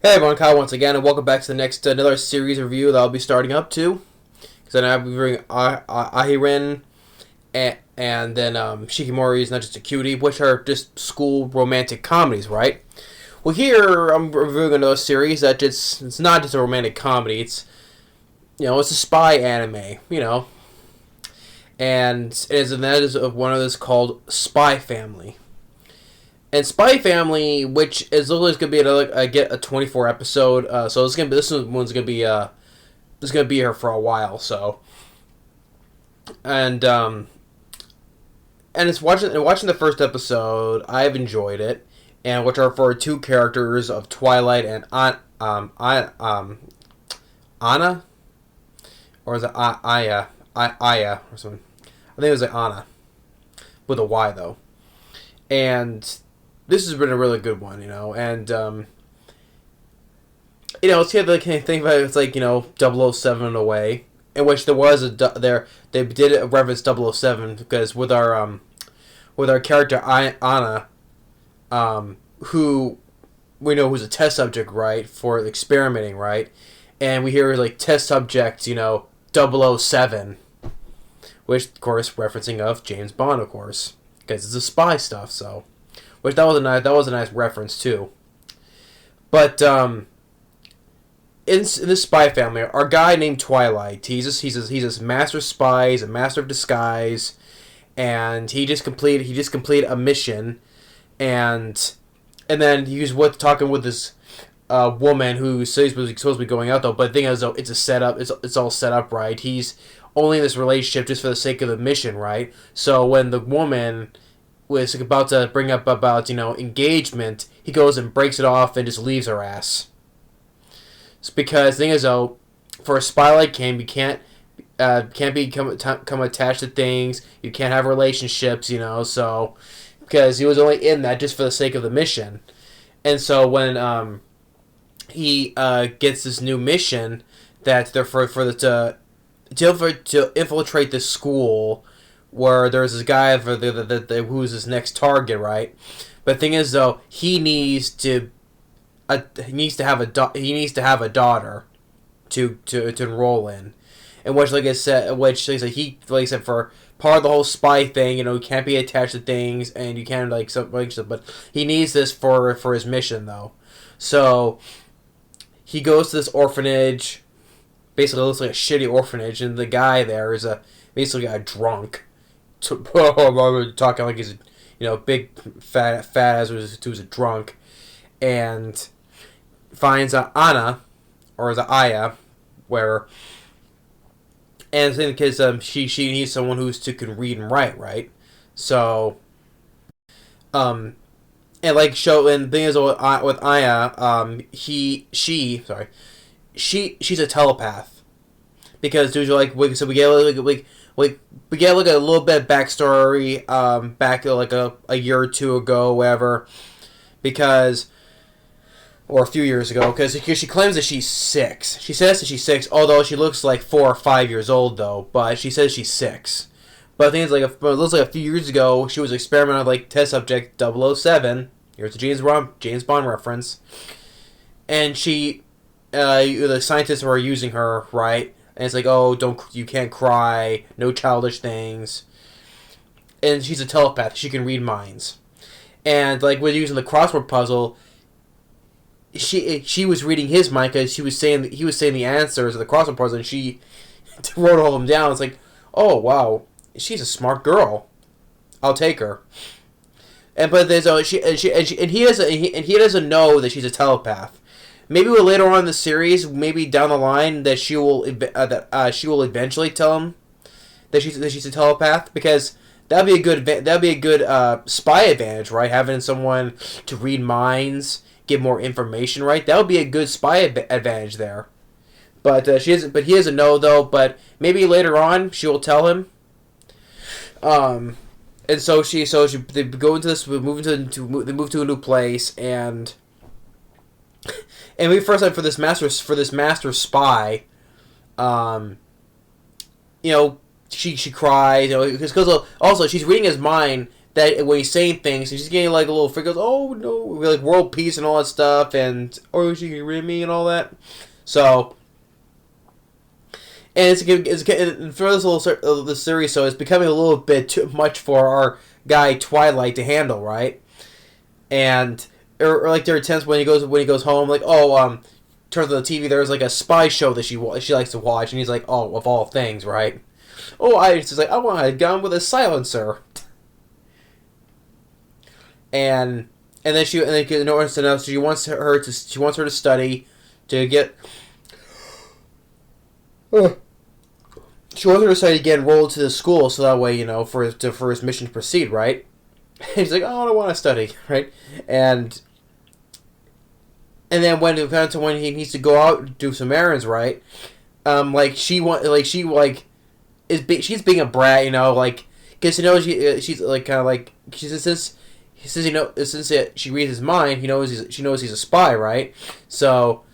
Hey everyone, Kyle once again, and welcome back to the next another series review that I'll be starting up to. Because then I'll be reviewing Ahiren and then Shikimori's Not Just a Cutie, which are just school romantic comedies, right? Well, here I'm reviewing another series that it's not just a romantic comedy. It's a spy anime, and that is one of those called Spy Family. And Spy Family, which is literally going to be a 24 episode, so this one's gonna be here for a while. So, and it's watching the first episode, I've enjoyed it, and which are for two characters of Twilight and Anna, or is it Aya or something? I think it was like Anna with a Y though, and this has been a really good one, and it's kind of the kind of thing about it's like 007 in a way, in which there was they did a reference 007 because with our character Anna, who we know who's a test subject, right, for experimenting, right, and we hear like test subject 007, which of course referencing of James Bond, of course, because it's a spy stuff, so. Which that was a nice reference too. But in this Spy Family, our guy named Twilight, he's a master spy, he's a master of disguise, and he just completed a mission, and then he was talking with this woman who says he's supposed to be going out though. But the thing is, though, it's a setup. It's all set up right. He's only in this relationship just for the sake of the mission, right? So when the woman was about to bring up about engagement, he goes and breaks it off and just leaves her ass. It's because the thing is though, for a spy like him, you can't become attached to things. You can't have relationships, so because he was only in that just for the sake of the mission. And so when he gets this new mission that they're to infiltrate this school, where there's this guy who's his next target, right? But the thing is, though, he needs to have a daughter to enroll in, which, like I said, for part of the whole spy thing, you can't be attached to things, and you can't but he needs this for his mission, though. So he goes to this orphanage. Basically, it looks like a shitty orphanage, and the guy there is basically a drunk. Talking like he's big fat ass who's a drunk, and finds Anna, or is it Aya, where, and because she needs someone who can read and write, right? So and she's a telepath, because dudes are so we get a little bit of backstory back a year or two ago, whatever, or a few years ago, because she claims that she's 6. She says that she's 6, although she looks like 4 or 5 years old though. But she says she's 6. But the thing is, it looks like a few years ago she was experimenting with test subject 007. Here's a James Bond reference, and the scientists were using her, right? And it's like, oh, you can't cry, no childish things. And she's a telepath; she can read minds. And with using the crossword puzzle, she was reading his mind because he was saying the answers of the crossword puzzle, and she wrote all of them down. It's like, oh wow, she's a smart girl. I'll take her. And he doesn't know that she's a telepath. Maybe later on in the series, maybe down the line, that she will eventually tell him that she's a telepath, because that'd be a good spy advantage, right? Having someone to read minds, get more information, right? That would be a good spy advantage there. But he doesn't know though. But maybe later on she will tell him. And so they go into this. They move to a new place, and we first time for this master spy, she cries, because also she's reading his mind that when he's saying things, she's getting like a little freak. Goes, oh no, like world peace and all that stuff, and oh, she get rid of me and all that. So, and it's for this little the series, so it's becoming a little bit too much for our guy Twilight to handle, right? And or like there are times when he goes home, like turns on the TV, there's like a spy show that she likes to watch, and he's like, oh, of all things, right? Oh, she's like, I want a gun with a silencer. And then she wants her to study to get. She wants her to study to get enrolled to the school, so that way for his mission to proceed, right? And he's like, oh, I don't want to study, right? And then when he needs to go out and do some errands, right? She's being a brat, because she's like kind of like since she reads his mind, she knows he's a spy, right? So,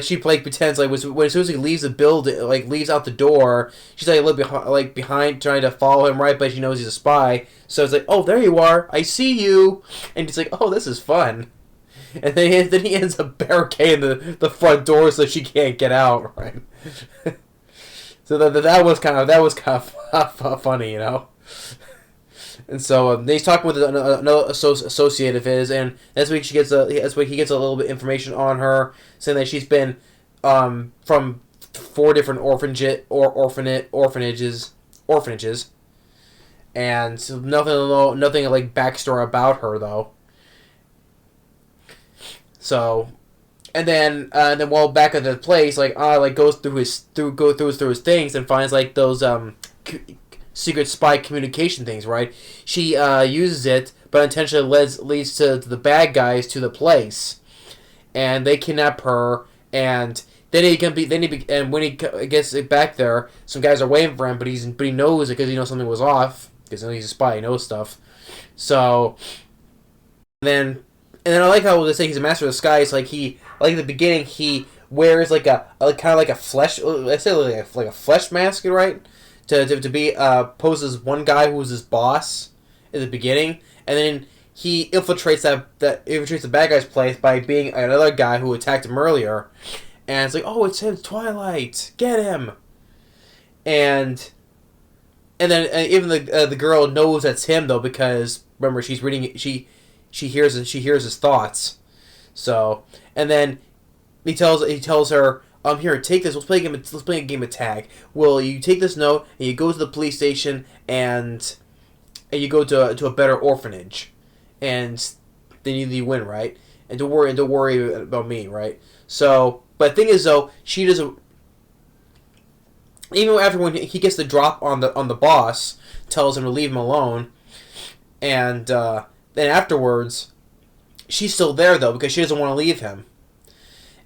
she pretends as soon as he leaves the building, leaves out the door, she's like a little behind trying to follow him, right? But she knows he's a spy, so it's like, oh, there you are, I see you, and he's like, oh, this is fun, and then he ends up barricading the front door so she can't get out, right? So that was kind of funny, And so he's talking with another associate of his, and that's when he gets a little bit of information on her, saying that she's been from 4 different orphanages, and so nothing like backstory about her though. So, and then while back at the place, goes through his things and finds those secret spy communication things, right? She uses it, but intentionally leads to the bad guys to the place, and they kidnap her. And then when he gets back there, some guys are waiting for him, but he knows it because he knows something was off because he's a spy, he knows stuff. So then I like how they say he's a master of disguise. At the beginning, he wears a flesh, let's say like a flesh mask, right? To be poses one guy who was his boss in the beginning, and then he infiltrates the bad guy's place by being another guy who attacked him earlier, and it's like, oh, it's him, Twilight, get him, and then even the girl knows that's him though, because remember, she's reading, she hears his thoughts, so, and then he tells her, here, take this. Let's play a game of tag. Well, you take this note and you go to the police station and you go to a better orphanage, and then you win, right? And don't worry about me, right? So, but the thing is though, she doesn't. Even after when he gets the drop on the boss, tells him to leave him alone, and then afterwards, she's still there though because she doesn't want to leave him.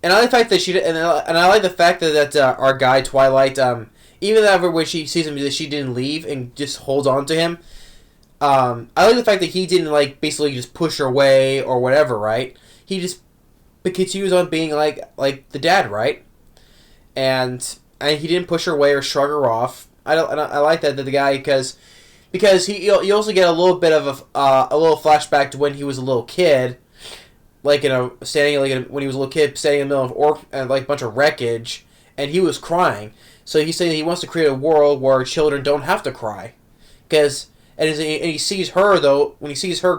And I like the fact that I like the fact that our guy Twilight, even though when she sees him, that she didn't leave and just holds on to him. I like the fact that he didn't basically just push her away or whatever, right? He just continues on being like the dad, right? And he didn't push her away or shrug her off. I like that the guy because you also get a little bit of a little flashback to when he was a little kid. When he was a little kid, standing in the middle of a bunch of wreckage, and he was crying. So he's saying he wants to create a world where children don't have to cry, and he sees her though. When he sees her,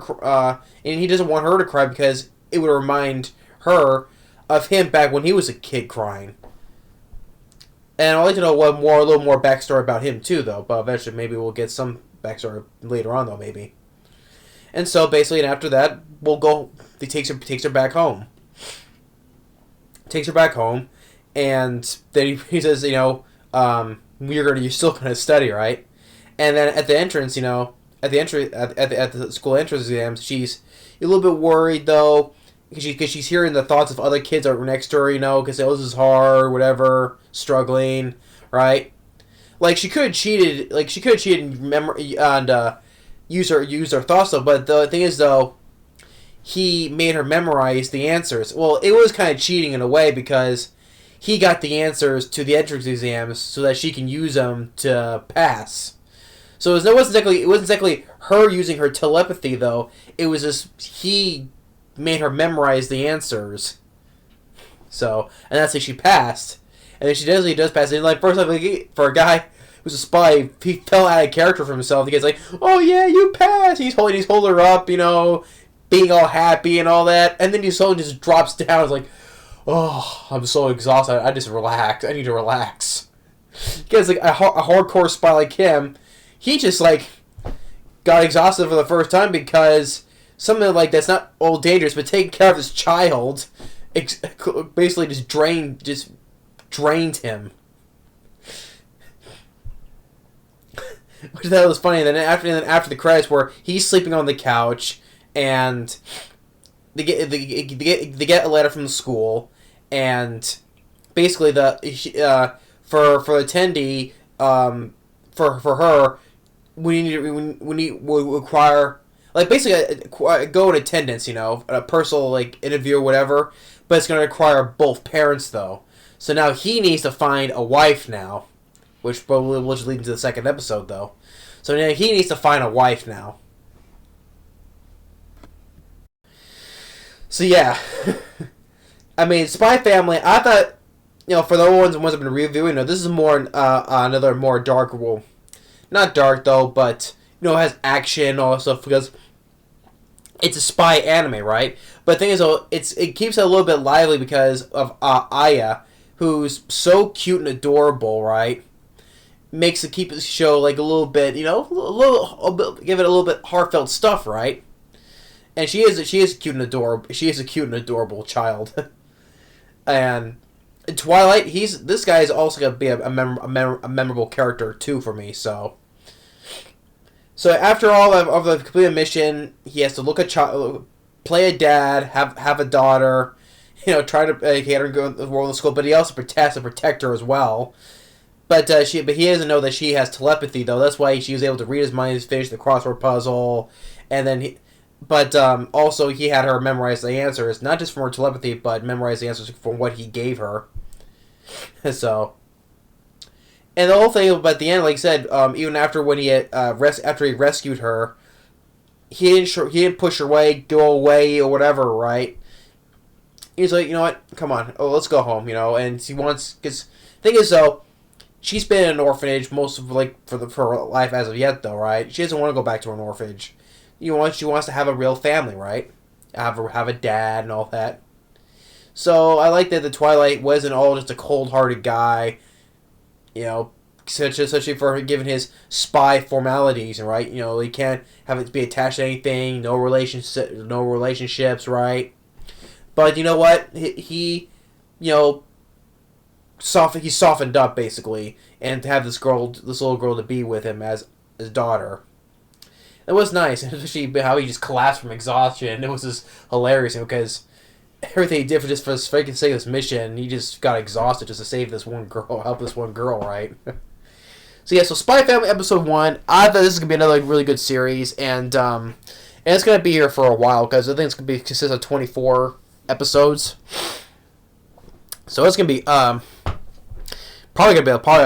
and he doesn't want her to cry because it would remind her of him back when he was a kid crying. And I'd like to know a little more backstory about him too, though. But eventually, maybe we'll get some backstory later on, though, maybe. And so basically, and after that, we'll go. He takes her back home. Takes her back home, and then he says, you're still gonna study, right? And then at the entrance, at the school entrance exams, she's a little bit worried though, because she's hearing the thoughts of other kids that were next to her, because this is hard, whatever, struggling, right? She could have cheated, and memory and use her thoughts though. But the thing is though, he made her memorize the answers. Well, it was kind of cheating in a way because he got the answers to the entrance exams so that she can use them to pass. So it wasn't exactly her using her telepathy though. It was just he made her memorize the answers. So, and that's how she passed. And then he does pass. And like first time, like, for a guy who's a spy, he fell out of character for himself. The guy's like, "Oh yeah, you passed." He's holding her up, being all happy and all that. And then he slowly just drops down. It's like, "Oh, I'm so exhausted. I just relax. I need to relax." Because like a hardcore spy like him, he just like got exhausted for the first time because something like that's not all dangerous, but taking care of his child, basically just drained him. Which I thought was funny. Then after the credits, where he's sleeping on the couch, and they get a letter from the school, and basically for the attendee, for her, we require, like, basically go in attendance, a personal like interview or whatever, but it's going to require both parents though. So now he needs to find a wife now, which probably will just lead into the second episode though. So now he needs to find a wife now. So yeah, I mean, Spy Family. I thought, for the ones I've been reviewing, this is more another more dark, well, not dark though, but has action and all that stuff because it's a spy anime, right? But the thing is, though, it keeps it a little bit lively because of Aya, who's so cute and adorable, right? Makes it keep the show like a little bit, give it a little bit heartfelt stuff, right? And she is cute and adorable. She is a cute and adorable child. And Twilight, this guy is also gonna be a memorable character too for me. So after all of the complete mission, he has to look a child, play a dad, have a daughter, try to get her to go to the world of school, but he also has to protect her as well. But he doesn't know that she has telepathy though. That's why she was able to read his mind, finish the crossword puzzle, and then also he had her memorize the answers, not just from her telepathy, but memorize the answers from what he gave her. So, and the whole thing about the end, like I said, even after when he had, after he rescued her, he didn't push her away, go away or whatever, right? He's like, you know what, come on, let's go home, and he wants, because the thing is though, she's been in an orphanage most of for her life as of yet though, right? She doesn't want to go back to an orphanage. She wants to have a real family, right? Have a dad and all that. So I like that the Twilight wasn't all just a cold-hearted guy, especially for giving his spy formalities, right? He can't have it be attached to anything, no relationships, right? But you know what? He softened up basically, and to have this little girl to be with him as his daughter. It was nice, especially how he just collapsed from exhaustion. It was just hilarious because everything he did for the sake of this mission, he just got exhausted just to save this one girl, help this one girl, right? So yeah, so Spy Family episode 1. I thought this is gonna be another really good series, and it's gonna be here for a while because I think it's gonna consist of 24 episodes. So it's gonna be probably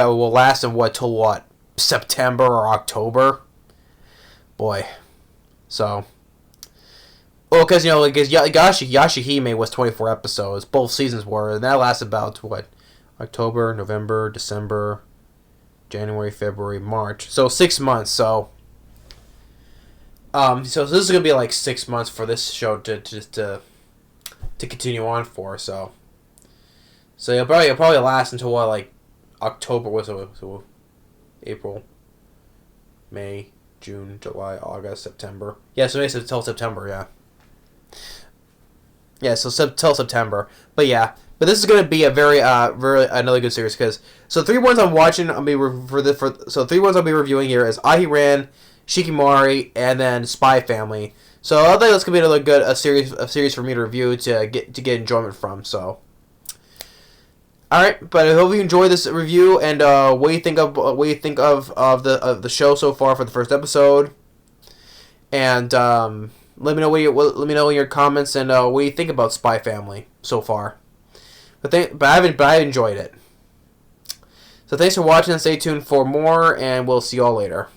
will last till September or October. Boy, so because Yashahime was 24 episodes, both seasons were, and that lasted about October, November, December, January, February, March. So 6 months. So so this is gonna be like 6 months for this show to continue on for. So it'll probably last until October, so April, May, June, July, August, September. Yeah, so it's until September, yeah. Yeah, so till September. But yeah, this is going to be a very another good series because so 3 ones I'm watching. So 3 ones I'll be reviewing here is Ahiran, Shikimori, and then Spy Family. So I think that's going to be another good series for me to review to get enjoyment from. So. Alright, but I hope you enjoyed this review, and what do you think of the show so far for the first episode? And let me know in your comments, and what do you think about Spy Family so far? But I've enjoyed it. So thanks for watching, and stay tuned for more, and we'll see y'all later.